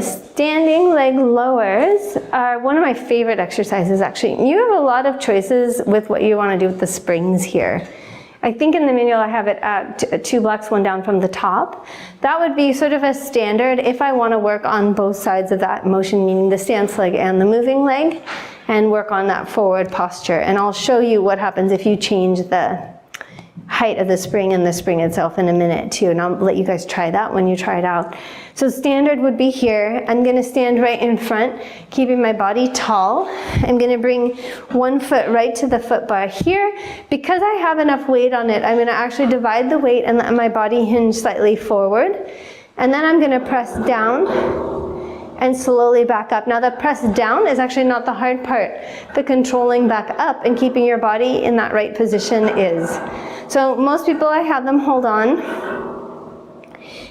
Standing leg lowers are one of my favorite exercises, actually. You have a lot of choices with what you want to do with the springs here. I think in the manual I have it at 2 blocks, 1 down from the top. That would be sort of a standard if I want to work on both sides of that motion, meaning the stance leg and the moving leg, and work on that forward posture. And I'll show you what happens if you change the height of the spring and the spring itself in a minute too, and I'll let you guys try that when you try it out. So standard would be here. I'm going to stand right in front, keeping my body tall. I'm going to bring one foot right to the foot bar here. Because I have enough weight on it, I'm going to actually divide the weight and let my body hinge slightly forward. And then I'm going to press down and slowly back up. Now the press down is actually not the hard part. The controlling back up and keeping your body in that right position is. So most people, I have them hold on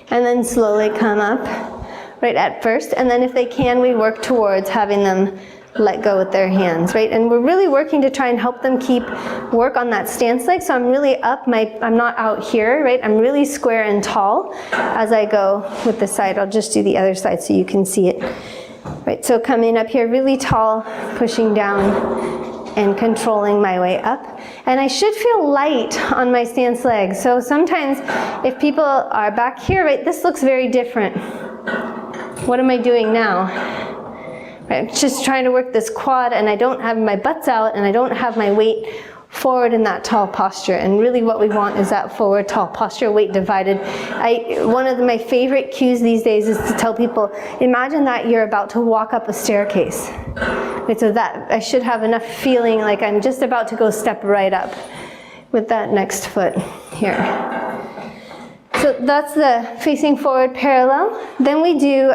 and then slowly come up right at first. And then if they can, we work towards having them let go with their hands, right? And we're really working to try and help them work on that stance leg. So I'm really up, I'm not out here, right? I'm really square and tall as I go with the side. I'll just do the other side so you can see it. Right, so coming up here really tall, pushing down and controlling my way up. And I should feel light on my stance leg. So sometimes if people are back here, right, this looks very different. What am I doing now? Right, just trying to work this quad and I don't have my butts out and I don't have my weight forward in that tall posture. And really what we want is that forward tall posture, weight divided. One of my favorite cues these days is to tell people, imagine that you're about to walk up a staircase. Right, so that I should have enough feeling like I'm just about to go step right up with that next foot here. So that's the facing forward parallel. Then we do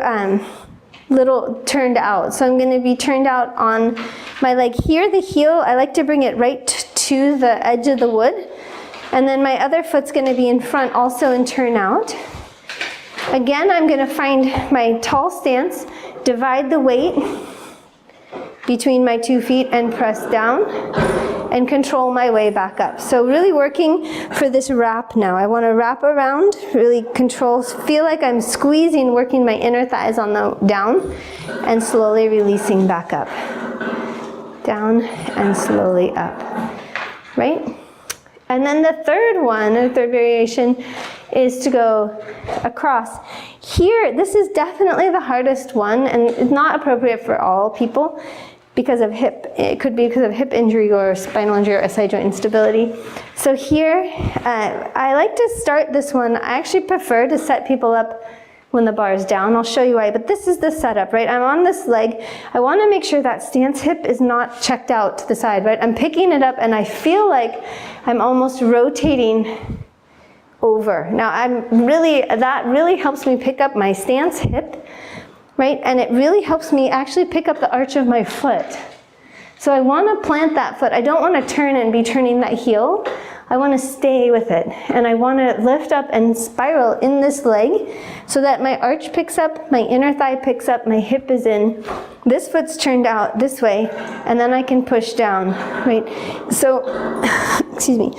little turned out. So I'm going to be turned out on my leg here. The heel, I like to bring it right to the edge of the wood. And then my other foot's going to be in front also and turn out. Again, I'm going to find my tall stance, divide the weight between my 2 feet and press down and control my way back up. So really working for this wrap now. I want to wrap around, really control, feel like I'm squeezing, working my inner thighs on the down and slowly releasing back up. Down and slowly up, right? And then the third one, or third variation, is to go across. Here, this is definitely the hardest one and it's not appropriate for all people because of it could be because of hip injury or spinal injury or SI joint instability. So here, I like to start this one. I actually prefer to set people up when the bar is down. I'll show you why, but this is the setup, right? I'm on this leg. I want to make sure that stance hip is not checked out to the side, right? I'm picking it up and I feel like I'm almost rotating over. Now that really helps me pick up my stance hip, right? And it really helps me actually pick up the arch of my foot. So I want to plant that foot. I don't want to turn and be turning that heel. I want to stay with it. And I want to lift up and spiral in this leg so that my arch picks up, my inner thigh picks up, my hip is in. This foot's turned out this way, and then I can push down, right? So, excuse me.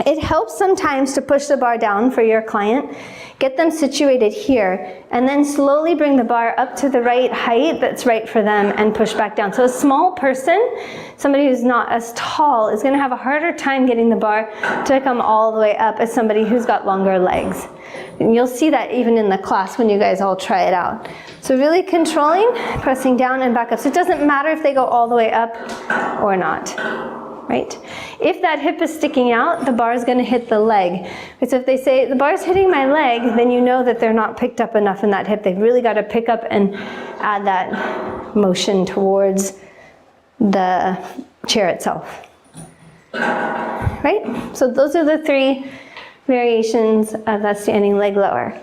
It helps sometimes to push the bar down for your client, get them situated here, and then slowly bring the bar up to the right height that's right for them and push back down. So a small person, somebody who's not as tall, is going to have a harder time getting the bar to come all the way up as somebody who's got longer legs. And you'll see that even in the class when you guys all try it out. So really controlling, pressing down and back up. So it doesn't matter if they go all the way up or not. Right? If that hip is sticking out, the bar is going to hit the leg. So if they say, the bar is hitting my leg, then you know that they're not picked up enough in that hip. They've really got to pick up and add that motion towards the chair itself. Right? So those are the 3 variations of that standing leg lower.